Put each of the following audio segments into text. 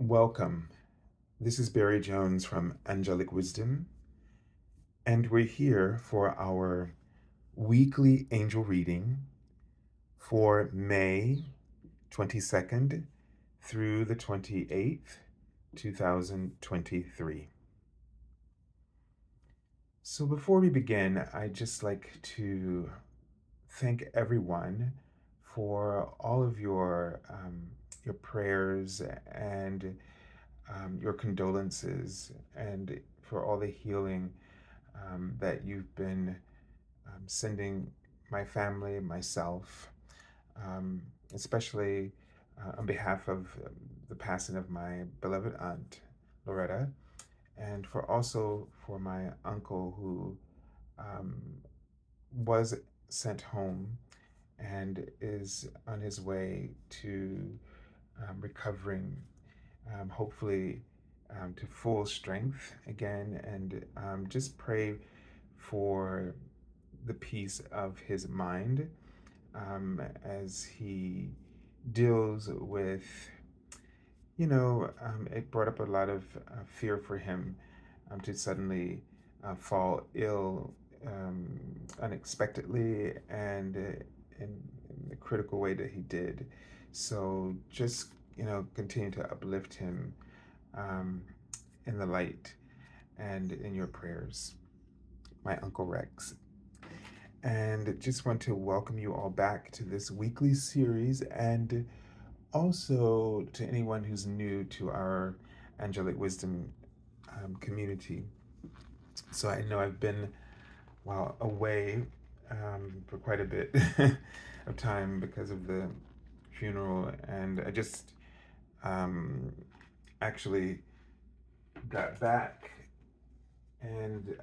Welcome. This is Barry Jones from Angelic Wisdom, and we're here for our weekly angel reading for May 22nd through the 28th, 2023. So before we begin, I'd just like to thank everyone for all of your prayers and your condolences and for all the healing that you've been sending my family, myself, um, especially on behalf of the passing of my beloved aunt, Loretta, and for my uncle who um, was sent home and is on his way to recovering, hopefully to full strength again, and just pray for the peace of his mind as he deals with, it brought up a lot of fear for him to suddenly fall ill unexpectedly and in the critical way that he did. So just, continue to uplift him um, in the light and in your prayers. My Uncle Rex. And just want to welcome you all back to this weekly series, and also to anyone who's new to our Angelic Wisdom community. So I know I've been, away for quite a bit of time because of the funeral, and I just actually got back, and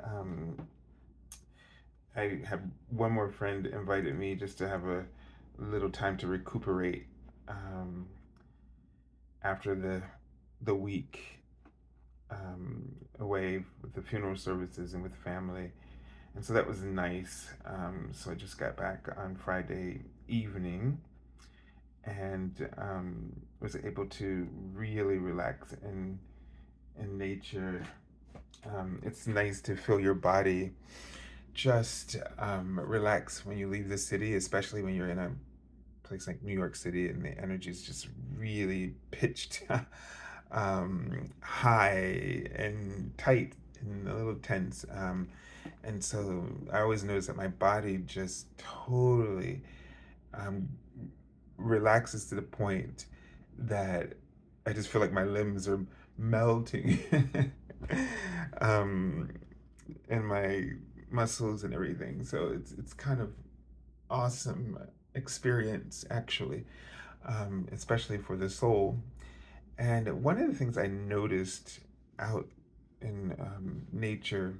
I have one more friend invited me just to have a little time to recuperate um, after the week away with the funeral services and with family, and so that was nice. So I just got back on Friday evening and was able to really relax in nature. It's nice to feel your body just relax when you leave the city, especially when you're in a place like New York City and the energy is just really pitched high and tight and a little tense. And so I always notice that my body just totally um, relaxes to the point that I just feel like my limbs are melting. um, and my muscles and everything. So it's kind of awesome experience actually, especially for the soul. And one of the things I noticed out in nature,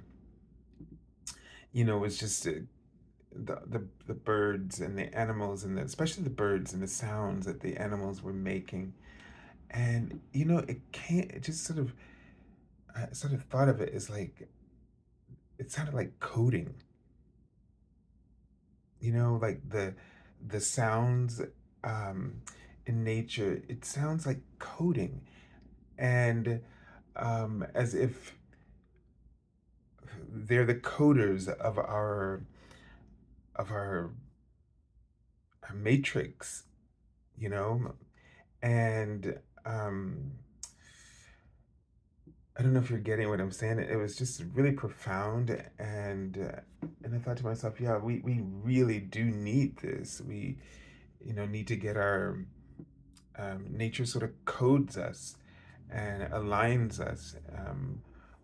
was just the birds and the animals and especially the birds and the sounds that the animals were making. And it can't. It just sort of I sort of thought of it as like it sounded like coding. Like the sounds um, in nature. It sounds like coding, and as if they're the coders of our matrix, you know, and I don't know if you're getting what I'm saying. It was just really profound, and I thought to myself, yeah, we really do need this. We, need to get our nature sort of codes us and aligns us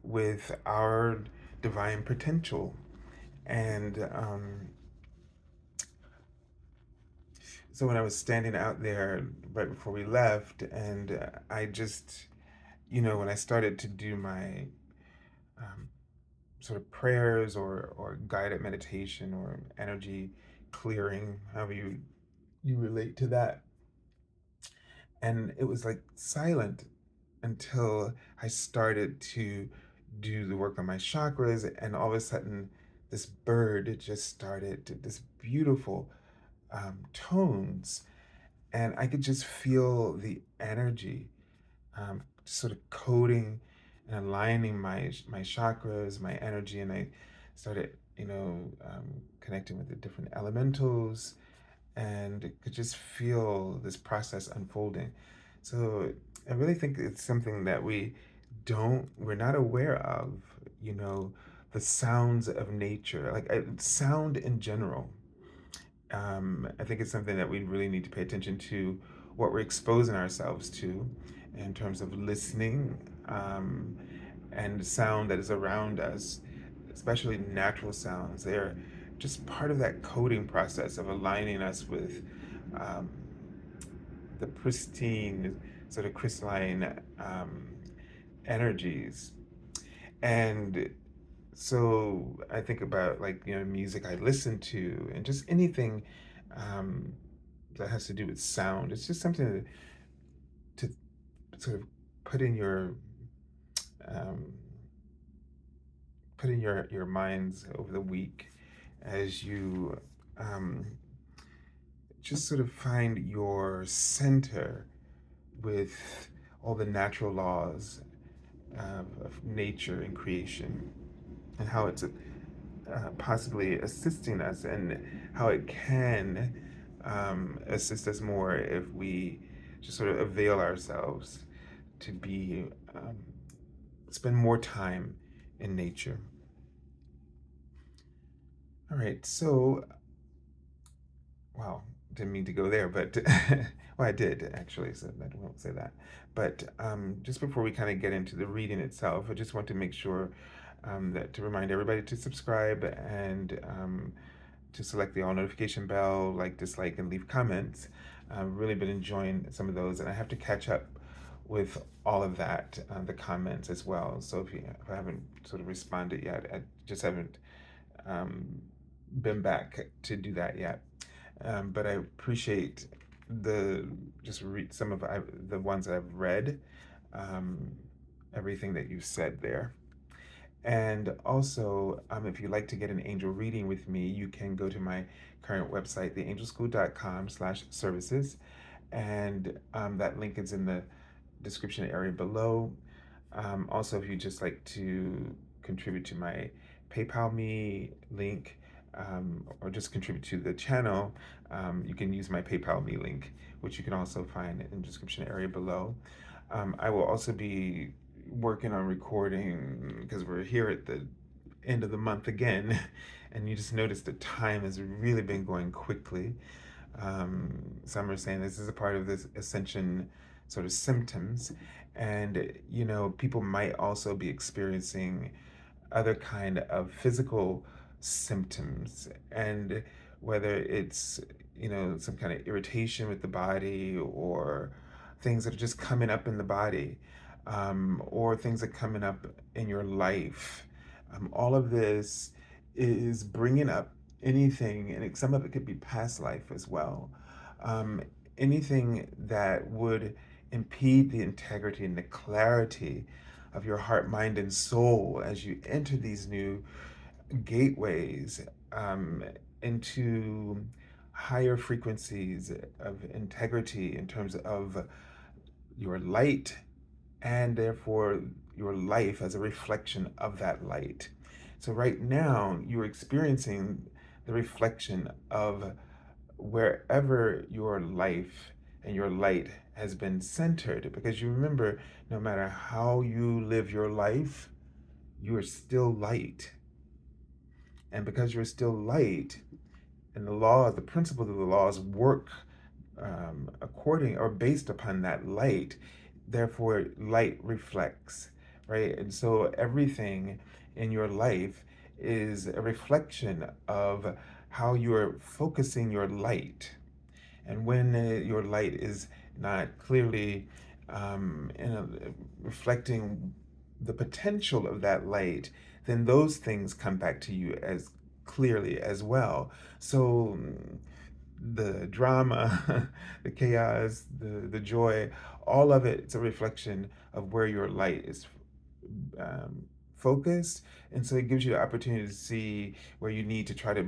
with our divine potential. And so when I was standing out there right before we left, and I just, when I started to do my um, sort of prayers or guided meditation or energy clearing, however you relate to that, and it was like silent until I started to do the work on my chakras, and all of a sudden, this bird just started this beautiful tones, and I could just feel the energy sort of coding and aligning my chakras, my energy, and I started, connecting with the different elementals, and could just feel this process unfolding. So I really think it's something that we're not aware of, you know, the sounds of nature, like sound in general. I think it's something that we really need to pay attention to, what we're exposing ourselves to in terms of listening, and sound that is around us, especially natural sounds. They're just part of that coding process of aligning us with um, the pristine, sort of crystalline energies. And so I think about, like, music I listen to, and just anything um, that has to do with sound. It's just something to sort of put in your um, your minds over the week, as you um, just sort of find your center with all the natural laws of nature and creation, and how it's possibly assisting us, and how it can assist us more if we just sort of avail ourselves to be spend more time in nature. All right, so wow, didn't mean to go there, but well, I did actually, so I won't say that. But just before we kind of get into the reading itself, I just want to make sure that to remind everybody to subscribe, and to select the all notification bell, like, dislike, and leave comments. I've really been enjoying some of those, and I have to catch up with all of that, the comments as well. So if I haven't sort of responded yet, I just haven't um, been back to do that yet. But I appreciate the just read some of the ones that I've read, um, everything that you said there. And also, if you'd like to get an angel reading with me, you can go to my current website, theangelschool.com/services. And that link is in the description area below. Also, if you just like to contribute to my PayPal me link, or just contribute to the channel, you can use my PayPal me link, which you can also find in the description area below. I will also be working on recording, because we're here at the end of the month again, and you just notice the time has really been going quickly. Some are saying this is a part of this ascension sort of symptoms, and people might also be experiencing other kind of physical symptoms, and whether it's some kind of irritation with the body, or things that are just coming up in the body, or things that are coming up in your life. All of this is bringing up anything, and some of it could be past life as well. Um, Anything that would impede the integrity and the clarity of your heart, mind, and soul as you enter these new gateways into higher frequencies of integrity in terms of your light, and therefore your life as a reflection of that light. So, right now, you're experiencing the reflection of wherever your life and your light has been centered. Because you remember, no matter how you live your life, you are still light. And because you're still light, and the principles of the laws work according or based upon that light, therefore light reflects, right? And so everything in your life is a reflection of how you're focusing your light. And when your light is not clearly reflecting the potential of that light, then those things come back to you as clearly as well. So the drama, the chaos, the joy, all of it, it's a reflection of where your light is um, focused. And so it gives you the opportunity to see where you need to try to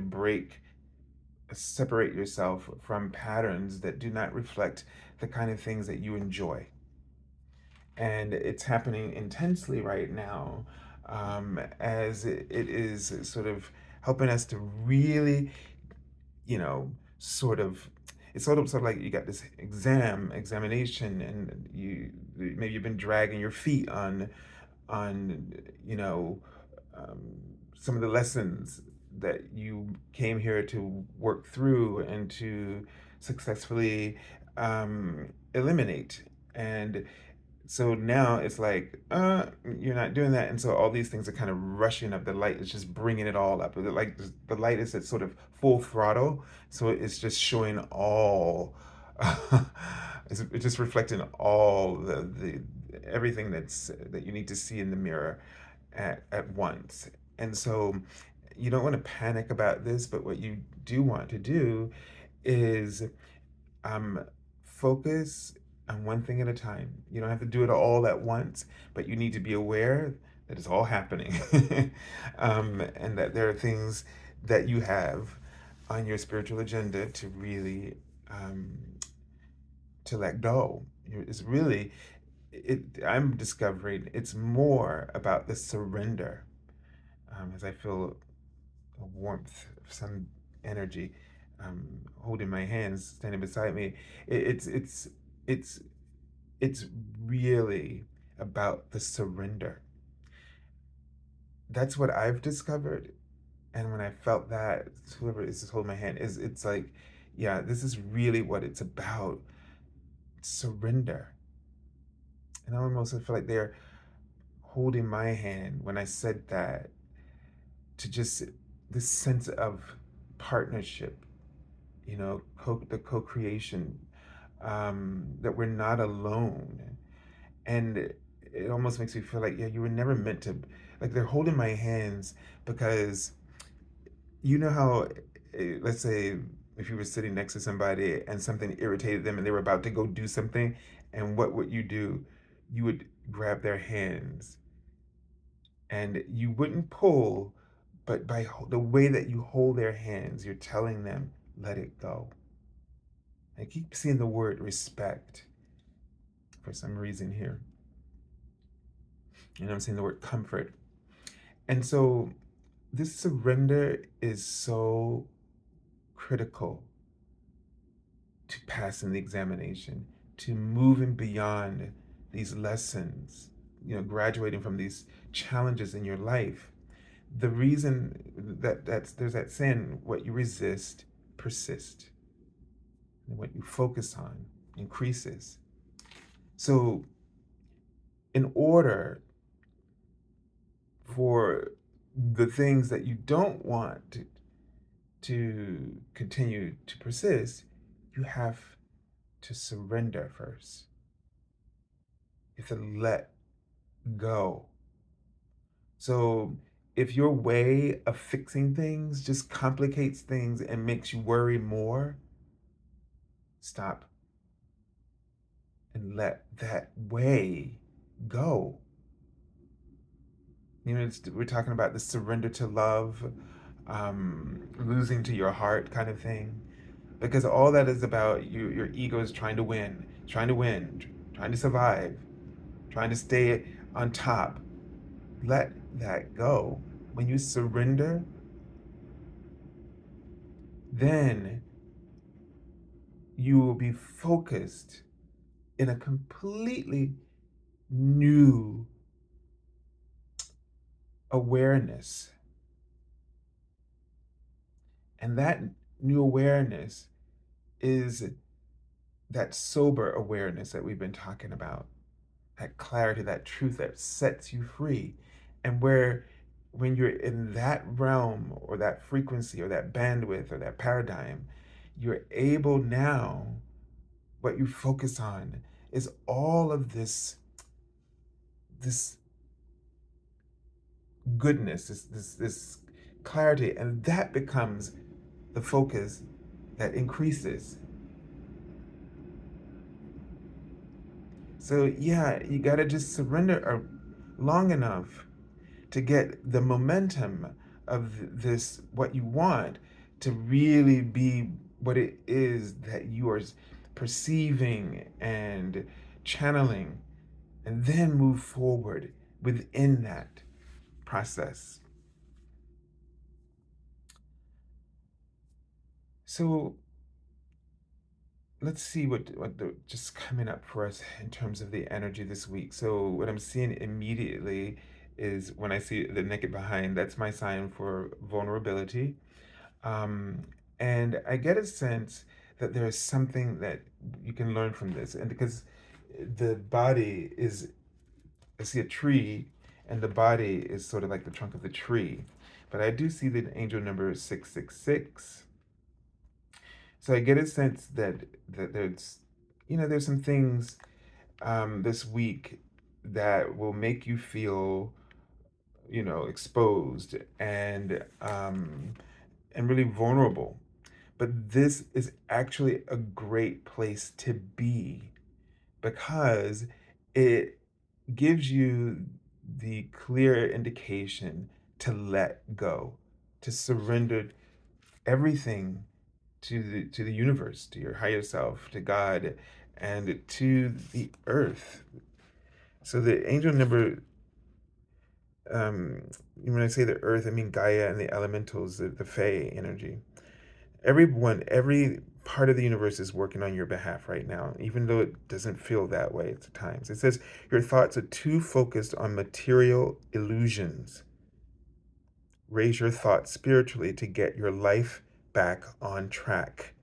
separate yourself from patterns that do not reflect the kind of things that you enjoy. And it's happening intensely right now, as it is sort of helping us to really, sort of, it's sort of like you got this examination, and maybe you've been dragging your feet on you know um, some of the lessons that you came here to work through and to successfully eliminate. And so now it's like, you're not doing that. And so all these things are kind of rushing up. The light is just bringing it all up. Like the light is at sort of full throttle. So it's just showing all, it's just reflecting all the everything that you need to see in the mirror at once. And so you don't want to panic about this, but what you do want to do is um, focus on one thing at a time. You don't have to do it all at once, but you need to be aware that it's all happening, and that there are things that you have on your spiritual agenda to really um, to let go. It's really it. I'm discovering it's more about the surrender, as I feel a warmth, some energy, holding my hands, standing beside me. It's it's it's really about the surrender. That's what I've discovered. And when I felt that, whoever is just holding my hand, is it's like, yeah, this is really what it's about. Surrender. And I almost feel like they're holding my hand when I said that, to just this sense of partnership, the co-creation, that we're not alone. And it almost makes me feel like, yeah, you were never meant to, like, they're holding my hands because you know how, let's say, if you were sitting next to somebody and something irritated them and they were about to go do something, and what would you do? You would grab their hands, and you wouldn't pull, but by the way that you hold their hands, you're telling them, let it go. I keep seeing the word respect for some reason here. I'm seeing the word comfort. And so this surrender is so critical to passing the examination, to moving beyond these lessons, graduating from these challenges in your life. The reason there's that saying, what you resist persist, and what you focus on increases. So in order for the things that you don't want to continue to persist, you have to surrender first. You have to let go. So if your way of fixing things just complicates things and makes you worry more, stop and let that way go. We're talking about the surrender to love, losing to your heart kind of thing, because all that is about your ego is trying to win, trying to survive, trying to stay on top. Let that go. When you surrender, then you will be focused in a completely new awareness. And that new awareness is that sober awareness that we've been talking about, that clarity, that truth that sets you free. And when you're in that realm or that frequency or that bandwidth or that paradigm, you're able now, what you focus on is all of this goodness, this clarity, and that becomes the focus that increases. So yeah, you gotta just surrender long enough to get the momentum of this, what you want, to really be what it is that you are perceiving and channeling. and then move forward within that process. So let's see just coming up for us in terms of the energy this week. So what I'm seeing immediately is when I see the naked behind, that's my sign for vulnerability. Um, and I get a sense that there is something that you can learn from this. And because the body is, I see a tree, and the body is sort of like the trunk of the tree. But I do see the angel number 666. So I get a sense that there's, there's some things this week that will make you feel, exposed and really vulnerable. But this is actually a great place to be because it gives you the clear indication to let go, to surrender everything to the universe, to your higher self, to God, and to the earth. So the angel number, um, when I say the earth, I mean Gaia and the elementals, the Fae energy. Every part of the universe is working on your behalf right now, even though it doesn't feel that way at times. It says your thoughts are too focused on material illusions. Raise your thoughts spiritually to get your life back on track.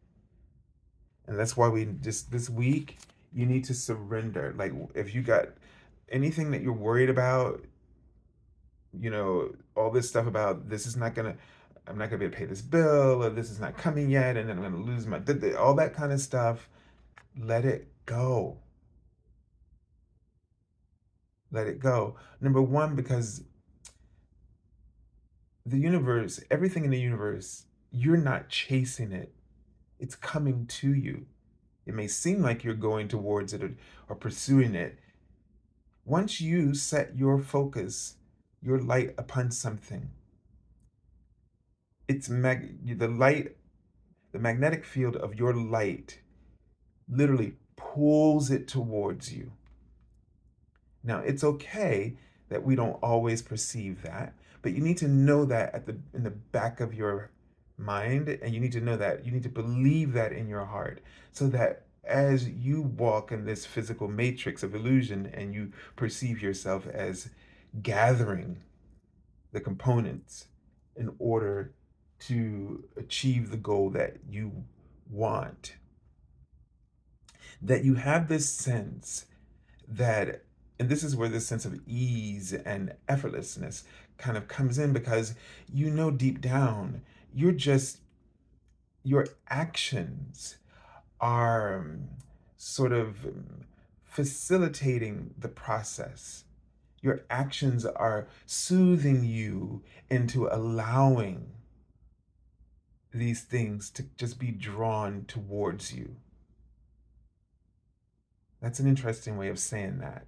And that's why we just this week you need to surrender. Like if you got anything that you're worried about, all this stuff about this is not gonna, I'm not gonna be able to pay this bill, or this is not coming yet, and then I'm gonna lose my, all that kind of stuff. Let it go. Let it go. Number one, because the universe, everything in the universe, you're not chasing it. It's coming to you. It may seem like you're going towards it or pursuing it. Once you set your focus, your light upon something, the light, the magnetic field of your light literally pulls it towards you. Now, it's okay that we don't always perceive that, but you need to know that in the back of your mind, and you need to know that, you need to believe that in your heart, so that as you walk in this physical matrix of illusion and you perceive yourself as gathering the components in order to achieve the goal that you want, that you have this sense that, and this is where this sense of ease and effortlessness kind of comes in, because deep down, your actions are sort of facilitating the process. Your actions are soothing you into allowing these things to just be drawn towards you. That's an interesting way of saying that,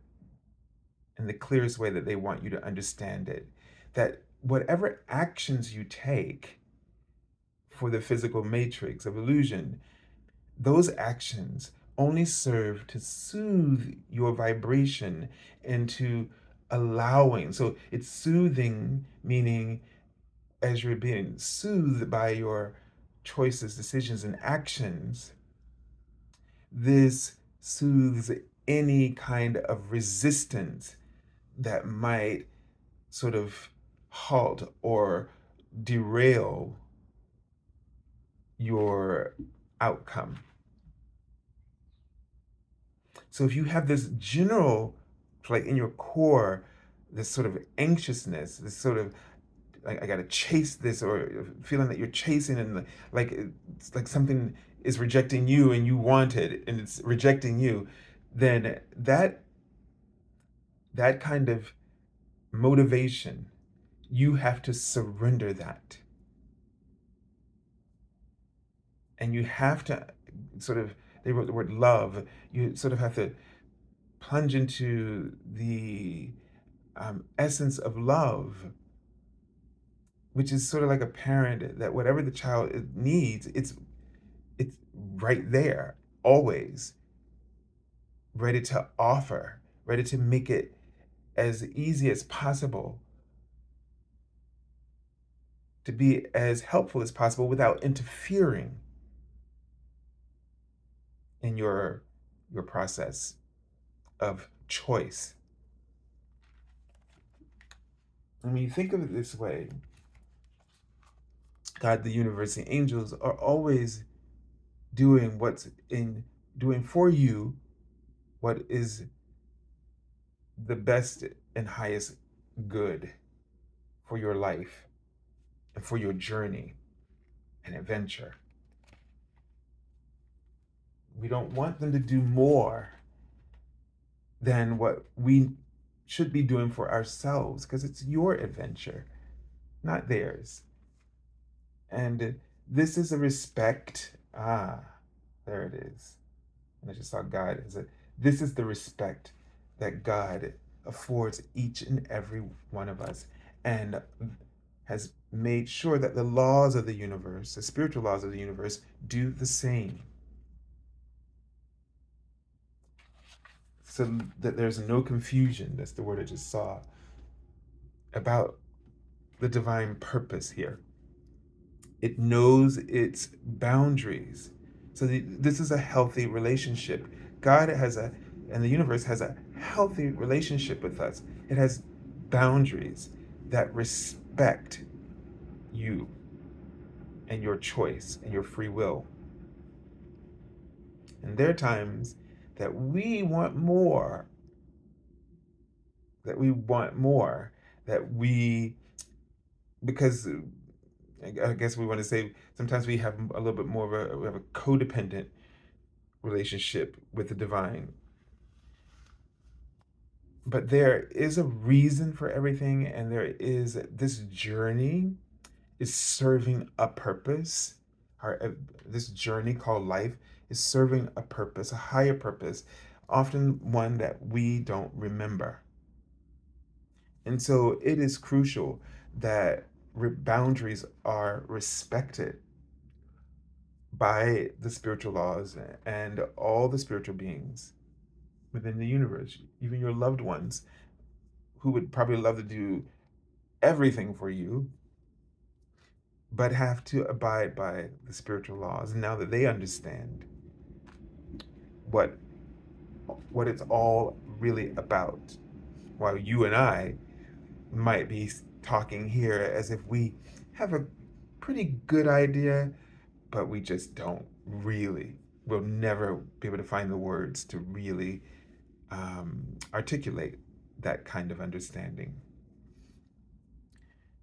in the clearest way that they want you to understand it. That whatever actions you take for the physical matrix of illusion, those actions only serve to soothe your vibration into allowing. So it's soothing, meaning as you're being soothed by your choices, decisions, and actions, this soothes any kind of resistance that might sort of halt or derail your outcome. So if you have this general, like in your core, this sort of anxiousness, this sort of like I gotta chase this, or feeling that you're chasing, and like it's like something is rejecting you and you want it and it's rejecting you, then that kind of motivation, you have to surrender that. And you have to sort of, they wrote the word love, you sort of have to plunge into the essence of love, which is sort of like a parent, that whatever the child needs, it's right there, always ready to offer, ready to make it as easy as possible, to be as helpful as possible without interfering in your process of choice. And when you think of it this way, God, the universe, the angels are always doing doing for you what is the best and highest good for your life and for your journey and adventure. We don't want them to do more than what we should be doing for ourselves, because it's your adventure, not theirs. And this is a respect. There it is. And I just saw God as this is the respect that God affords each and every one of us, and has made sure that the laws of the universe, the spiritual laws of the universe, do the same. So that there's no confusion, that's the word I just saw, about the divine purpose here. It knows its boundaries. So this is a healthy relationship. God and the universe has a healthy relationship with us. It has boundaries that respect you and your choice and your free will. And there are times that we want more, that we want more, that we, because I guess we want to say sometimes we have a little bit more of we have a codependent relationship with the divine. But there is a reason for everything, and there is this journey is serving a purpose. This journey called life is serving a purpose, a higher purpose, often one that we don't remember. And so it is crucial that boundaries are respected by the spiritual laws and all the spiritual beings within the universe, even your loved ones who would probably love to do everything for you, but have to abide by the spiritual laws now that they understand what what it's all really about. While you and I might be talking here as if we have a pretty good idea, but we just don't really. We'll never be able to find the words to really articulate that kind of understanding.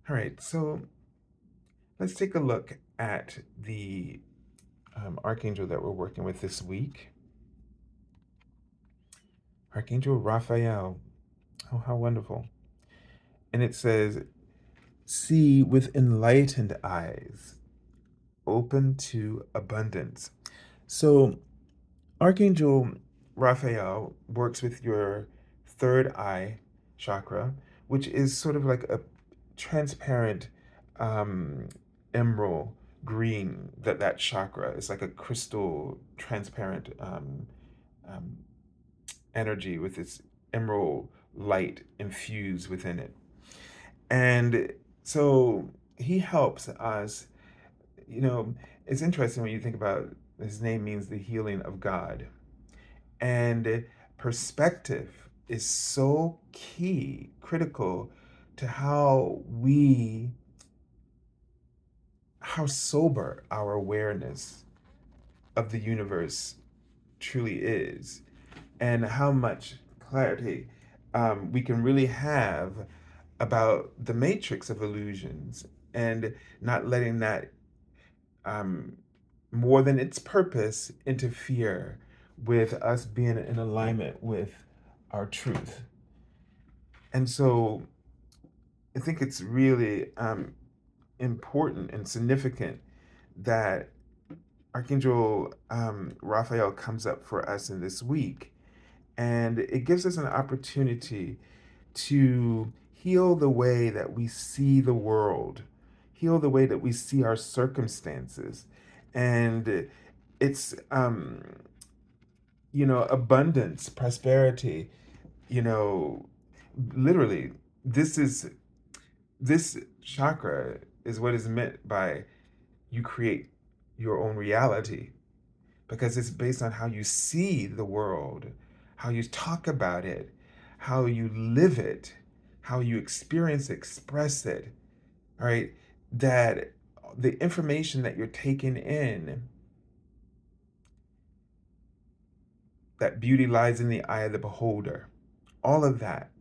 All right, so let's take a look at the archangel that we're working with this week. Archangel Raphael. Oh, how wonderful. And it says, see with enlightened eyes, open to abundance. So, Archangel Raphael works with your third eye chakra, which is sort of like a transparent um, emerald green. That chakra is like a crystal transparent um, energy with its emerald light infused within it. And so he helps us, you know, it's interesting when you think about his name means the healing of God. And perspective is so key, critical to how sober our awareness of the universe truly is, and how much clarity we can really have about the matrix of illusions, and not letting that um, more than its purpose interfere with us being in alignment with our truth. And so I think it's really important and significant that Archangel Raphael comes up for us in this week. And it gives us an opportunity to heal the way that we see the world, heal the way that we see our circumstances. And it's, abundance, prosperity, you know, literally, this is this chakra is what is meant by you create your own reality, because it's based on how you see the world, how you talk about it, how you live it, how you experience, express it, all right? That the information that you're taking in, that beauty lies in the eye of the beholder, all of that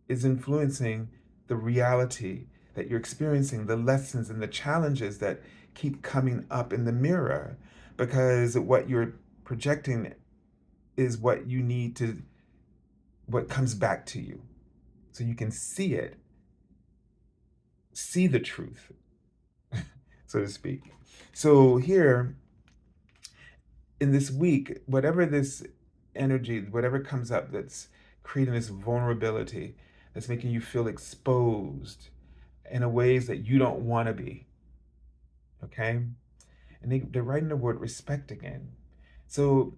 is influencing the reality that you're experiencing, the lessons and the challenges that keep coming up in the mirror, because what you're projecting is what you need to, what comes back to you. So you can see it, see the truth, so to speak. So here in this week, whatever this energy, whatever comes up that's creating this vulnerability, that's making you feel exposed in a ways that you don't want to be, okay? And they're writing the word respect again. So,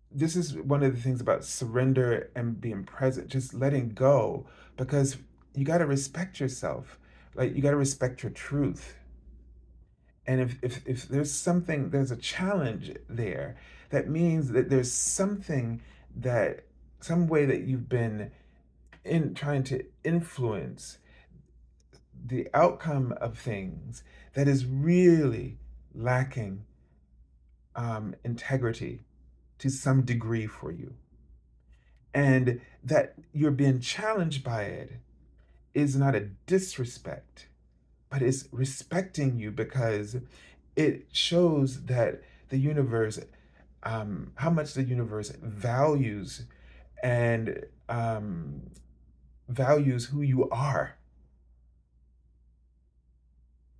this is one of the things about surrender and being present, just letting go, because you got to respect yourself. Like, you got to respect your truth. And if there's something, there's a challenge there, that means that there's something that, some way that you've been in trying to influence the outcome of things that is really lacking integrity to some degree for you. And that you're being challenged by it is not a disrespect, but it's respecting you, because it shows that the universe, how much the universe values and values who you are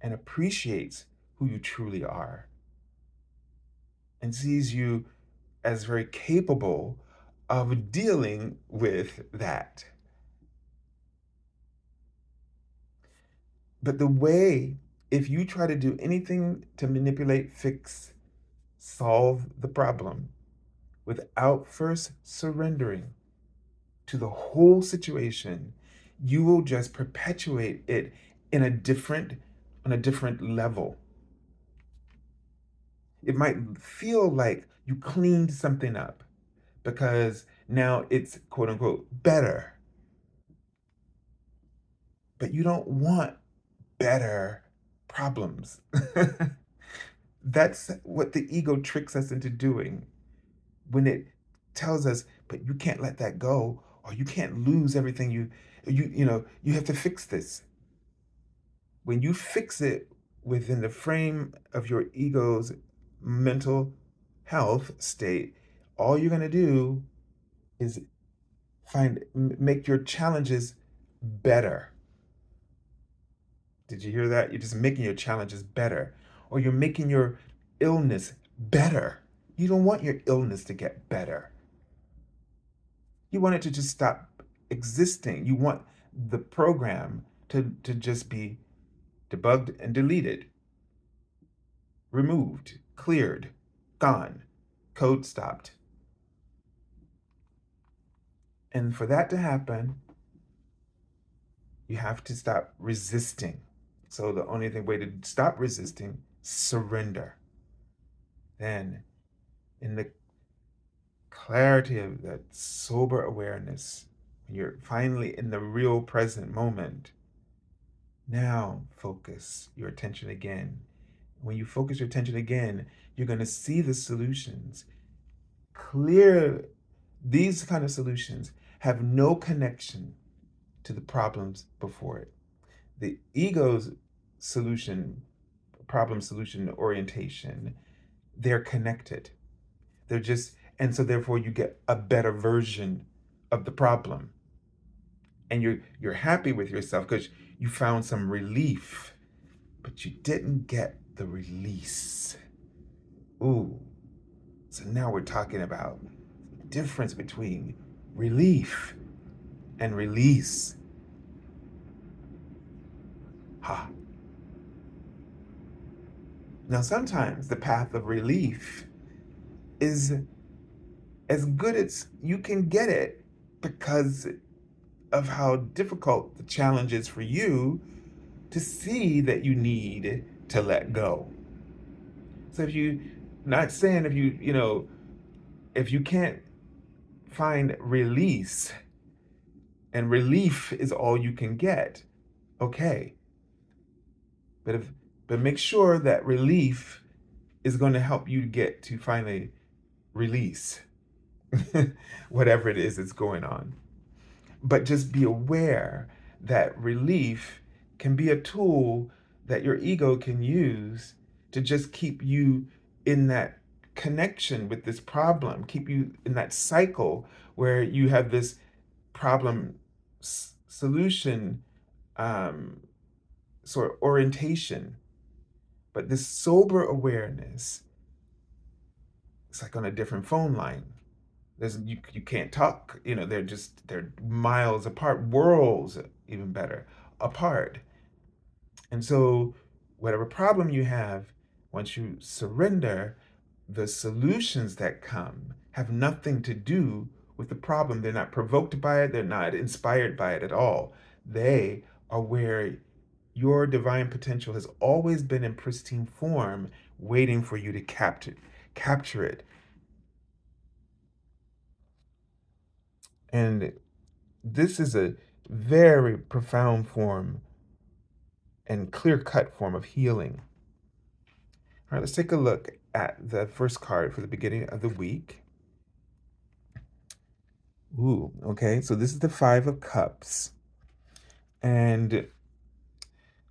and appreciates who you truly are, and sees you as very capable of dealing with that. But the way, if you try to do anything to manipulate, fix, solve the problem without first surrendering to the whole situation, you will just perpetuate it in a different, on a different level. It might feel like you cleaned something up because now it's quote unquote better, but you don't want better problems. That's what the ego tricks us into doing when it tells us, but you can't let that go, or you can't lose everything you have to fix this. When you fix it within the frame of your ego's mental health state, all you're going to do is make your challenges better. Did you hear that? You're just making your challenges better, or you're making your illness better. You don't want your illness to get better. You want it to just stop existing. You want the program to just be debugged and deleted, removed, cleared, gone, code stopped. And for that to happen, you have to stop resisting. So the only way to stop resisting, surrender. Then, in the clarity of that sober awareness, when you're finally in the real present moment, now focus your attention again. When you focus your attention again, you're going to see the solutions. Clear, these kind of solutions have no connection to the problems before it. The ego's solution, problem solution orientation, they're connected. They're just, and so therefore you get a better version of the problem. And you're happy with yourself because you found some relief, but you didn't get the release. Ooh. So now we're talking about the difference between relief and release. Ha. Now sometimes the path of relief is as good as you can get it because of how difficult the challenge is for you to see that you need to let go. So if you, not saying if you, if you can't find release and relief is all you can get, okay. But if, but make sure that relief is going to help you get to finally release whatever it is that's going on. But just be aware that relief can be a tool that your ego can use to just keep you in that connection with this problem, keep you in that cycle where you have this problem solution um, sort of orientation. But this sober awareness, it's like on a different phone line. You can't talk, they're miles apart, worlds even better apart. And so whatever problem you have, once you surrender, the solutions that come have nothing to do with the problem. They're not provoked by it, they're not inspired by it at all. They are where your divine potential has always been in pristine form, waiting for you to capture it. And this is a very profound form and clear-cut form of healing. All right, let's take a look at the first card for the beginning of the week. Ooh, okay, so this is the Five of Cups. And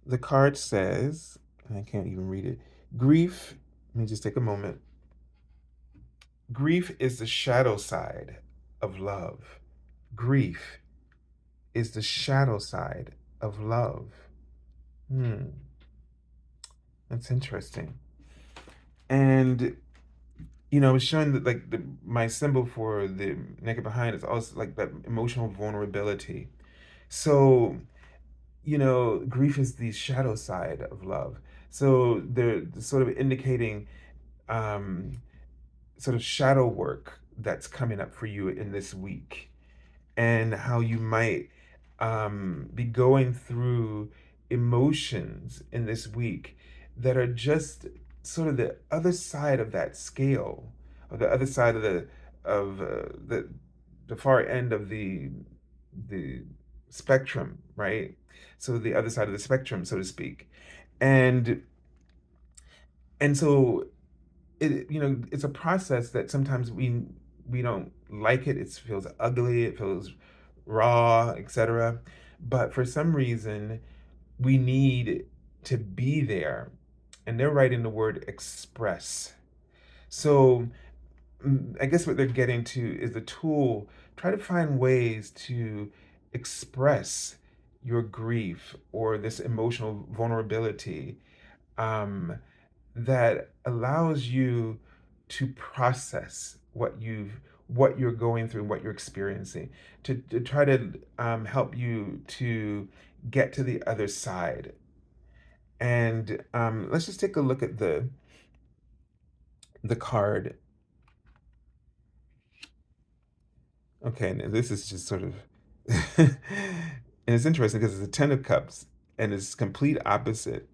the card says, and I can't even read it, grief, let me just take a moment. Grief is the shadow side of love. Grief is the shadow side of love. That's interesting. And it's showing that like my symbol for the naked behind is also like that emotional vulnerability. So, grief is the shadow side of love. So they're sort of indicating sort of shadow work that's coming up for you in this week, and how you might be going through emotions in this week that are just sort of the other side of that scale, or the other side of the far end of the spectrum, right? So the other side of the spectrum, so to speak, and so it's a process that sometimes we don't like it. It feels ugly, it feels raw, etc. But for some reason we need to be there, and they're writing the word express. So I guess what they're getting to is the tool. Try to find ways to express your grief or this emotional vulnerability, um, that allows you to process what you're going through, what you're experiencing, to try to help you to get to the other side. And let's just take a look at the card. Okay, and this is just sort of and it's interesting because it's a Ten of Cups and it's complete opposite.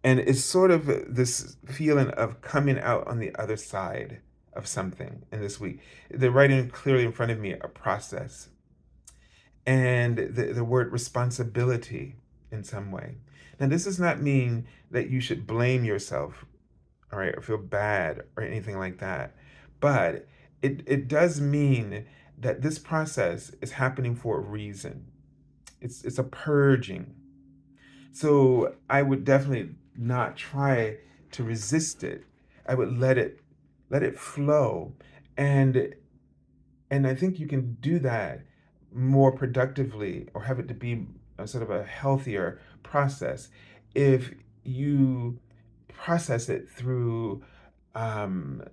And it's sort of this feeling of coming out on the other side of something in this week. They're writing clearly in front of me a process, and the word responsibility in some way. Now, this does not mean that you should blame yourself, all right, or feel bad or anything like that. But it does mean that this process is happening for a reason. It's a purging. So I would definitely not try to resist it. I would let it flow. And I think you can do that more productively, or have it to be a sort of a healthier process if you process it through um,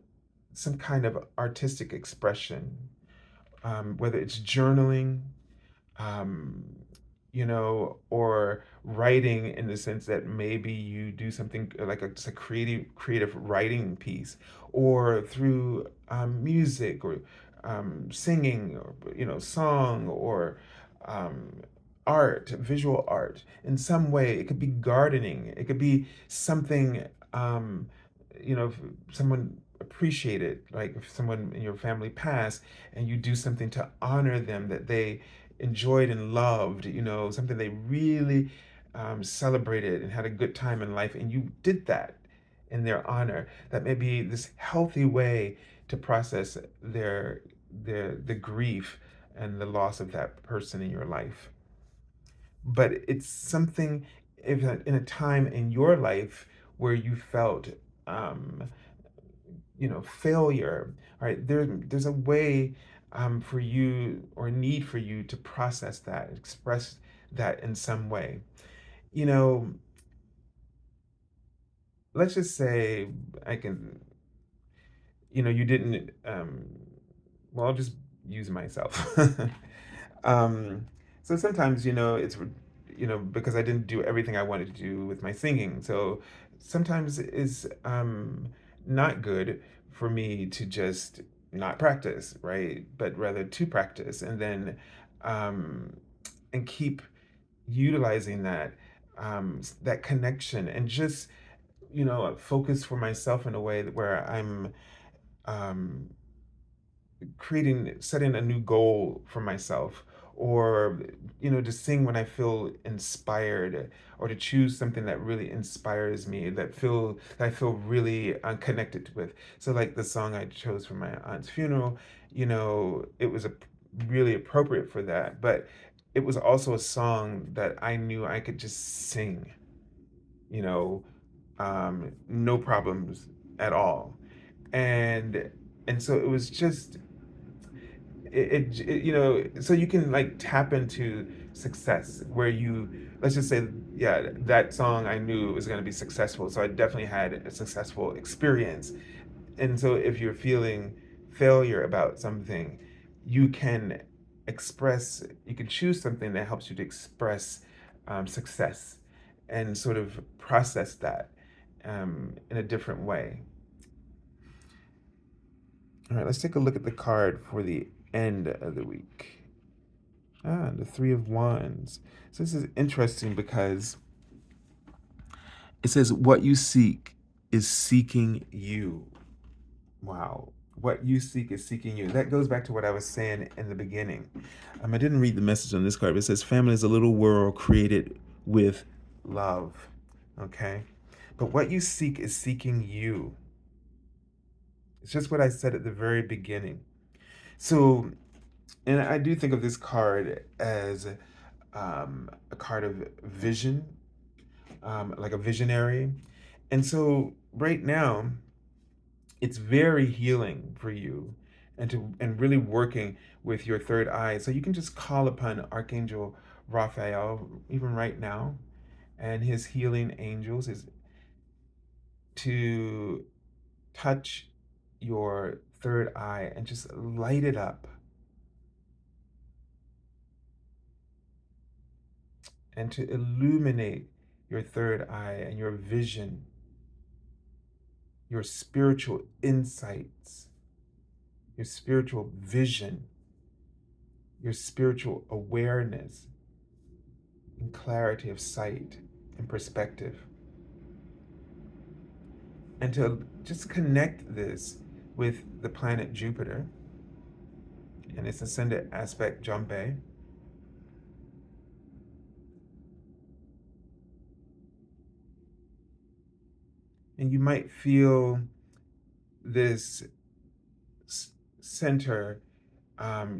some kind of artistic expression, whether it's journaling, um, or writing, in the sense that maybe you do something like just a creative writing piece, or through music, or singing, or song, or um, art, visual art in some way. It could be gardening. It could be something, if someone appreciated, like if someone in your family passed and you do something to honor them that they enjoyed and loved, something they really celebrated and had a good time in life, and you did that in their honor. That may be this healthy way to process the grief and the loss of that person in your life. But it's something, if in a time in your life where you felt um, failure, right? There's a way for you, or a need for you, to process that, express that in some way. You know, let's just say I can, you didn't, well, I'll just use myself. um, so sometimes, it's, because I didn't do everything I wanted to do with my singing. So sometimes it's not good for me to just not practice, right? But rather to practice, and then um, and keep utilizing that connection, and just focus for myself in a way where I'm um, setting a new goal for myself, or to sing when I feel inspired, or to choose something that really inspires me, that I feel really connected with. So like the song I chose for my aunt's funeral, it was really appropriate for that, but it was also a song that I knew I could just sing, you know no problems at all. And and so it was just so you can like tap into success, where you, let's just say, yeah, that song I knew was going to be successful, so I definitely had a successful experience. And so if you're feeling failure about something, you can you can choose something that helps you to express success, and sort of process that in a different way. All right, let's take a look at the card for the end of the week. The Three of Wands. So this is interesting because it says, what you seek is seeking you. Wow. What you seek is seeking you. That goes back to what I was saying in the beginning. I didn't read the message on this card, but it says, family is a little world created with love. Okay? But what you seek is seeking you. It's just what I said at the very beginning. So, and I do think of this card as a card of vision, like a visionary. And so right now, it's very healing for you, and really working with your third eye. So you can just call upon Archangel Raphael even right now, and his healing angels is to touch your third eye and just light it up, and to illuminate your third eye and your vision, your spiritual insights, your spiritual vision, your spiritual awareness, and clarity of sight and perspective. And to just connect this with the planet Jupiter and its ascendant aspect Jumbe. And you might feel this center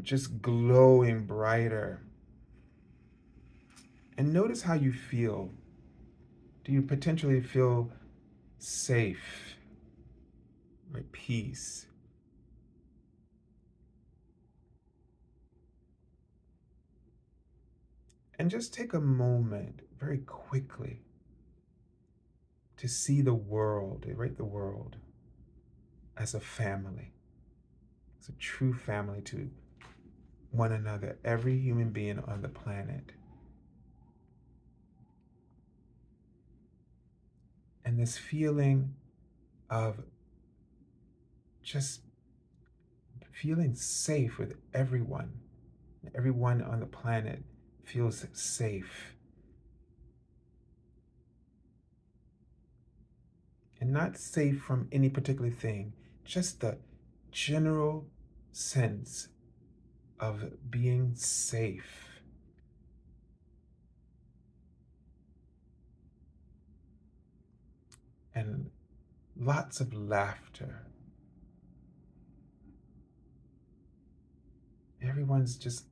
just glowing brighter. And notice how you feel. Do you potentially feel safe or at peace? And just take a moment very quickly to see the world, right? The world as a family. It's a true family to one another, every human being on the planet. And this feeling of just feeling safe with everyone. Everyone on the planet feels safe. And not safe from any particular thing, just the general sense of being safe. And lots of laughter. Everyone's just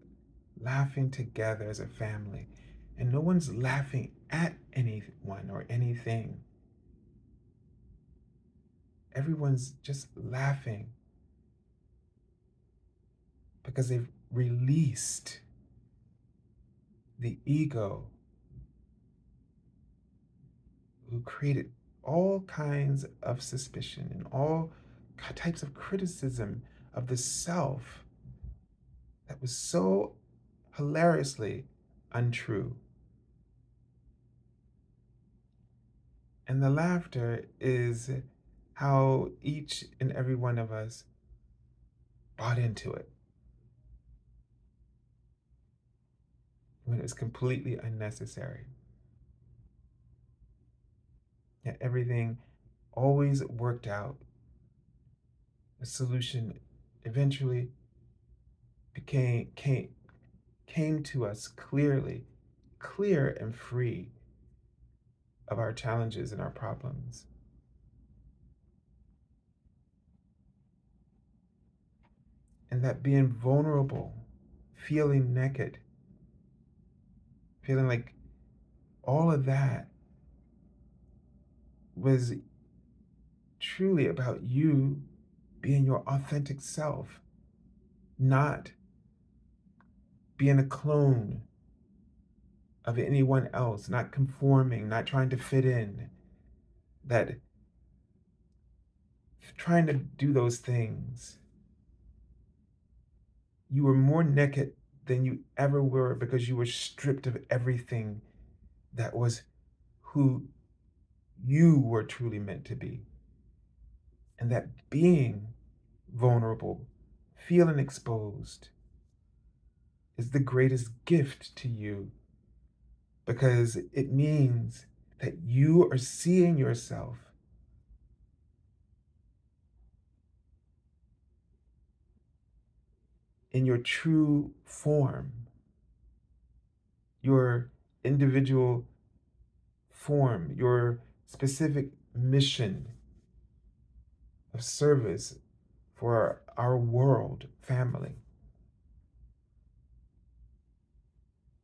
laughing together as a family. And no one's laughing at anyone or anything. Everyone's just laughing because they've released the ego who created all kinds of suspicion and all types of criticism of the self that was so hilariously untrue. And the laughter is how each and every one of us bought into it when it was completely unnecessary. Yet everything always worked out. The solution eventually came to us clearly, clear and free of our challenges and our problems. And that being vulnerable, feeling naked, feeling like all of that was truly about you being your authentic self, not being a clone of anyone else, not conforming, not trying to fit in, that trying to do those things. You were more naked than you ever were because you were stripped of everything that was who you were truly meant to be. And that being vulnerable, feeling exposed, is the greatest gift to you because it means that you are seeing yourself in your true form, your individual form, your specific mission of service for our world family.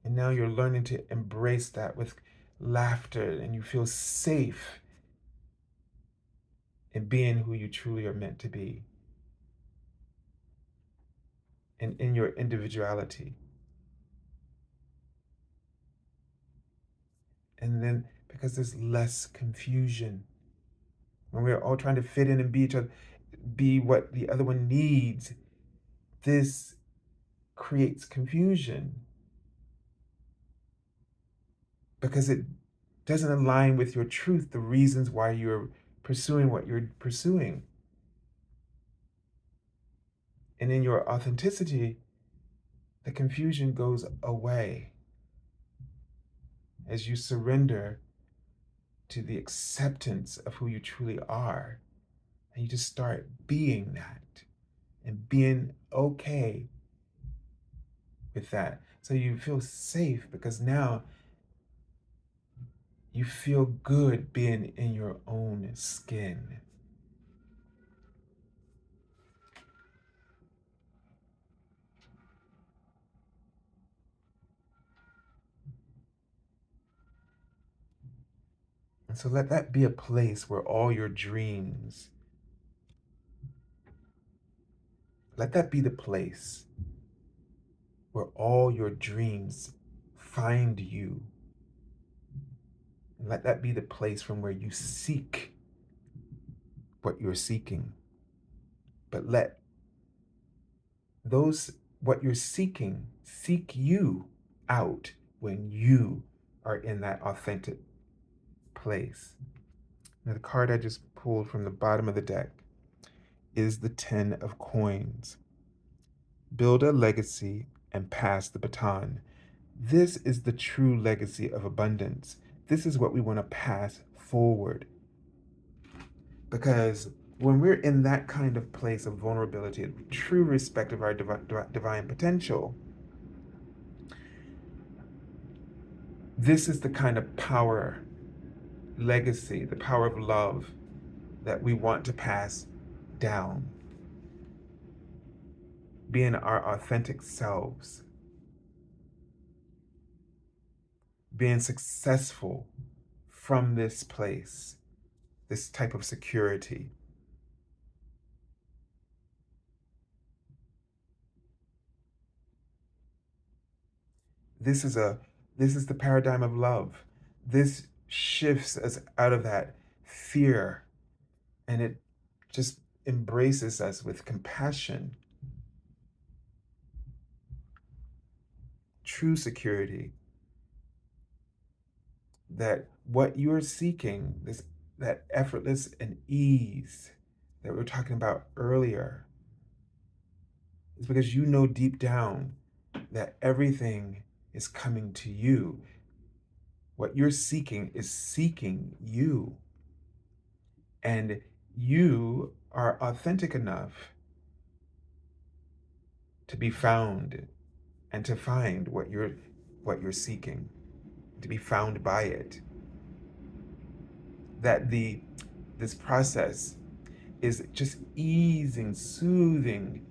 And now you're learning to embrace that with laughter, and you feel safe in being who you truly are meant to be and in your individuality. And then because there's less confusion when we're all trying to fit in and be each other, be what the other one needs, this creates confusion because it doesn't align with your truth, the reasons why you're pursuing what you're pursuing. And in your authenticity, the confusion goes away as you surrender to the acceptance of who you truly are. And you just start being that and being okay with that. So you feel safe because now you feel good being in your own skin. And so let that be a place where all your dreams, let that be the place where all your dreams find you. And let that be the place from where you seek what you're seeking. But let those, what you're seeking, seek you out when you are in that authentic place. Now, the card I just pulled from the bottom of the deck is the 10 of coins. build a legacy, and pass the baton. This is the true legacy of abundance. This is what we want to pass forward. Because when we're in that kind of place of vulnerability, true respect of our divine potential, this is the kind of power, legacy, the power of love that we want to pass down. Being our authentic selves, being successful from this place, this type of security. This is the paradigm of love. This shifts us out of that fear, and it just embraces us with compassion, true security, that what you're seeking, this that effortless and ease that we were talking about earlier, is because you know deep down that everything is coming to you. What you're seeking is seeking you. And you are authentic enough to be found and to find what you're seeking, to be found by it. That this process is just easing, soothing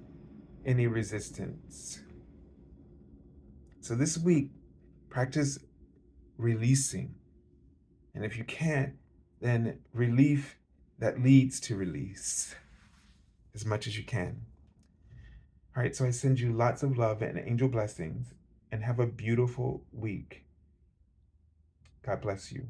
any resistance. So this week, practice releasing. And if you can't, then relief that leads to release as much as you can. All right, so I send you lots of love and angel blessings, and have a beautiful week. God bless you.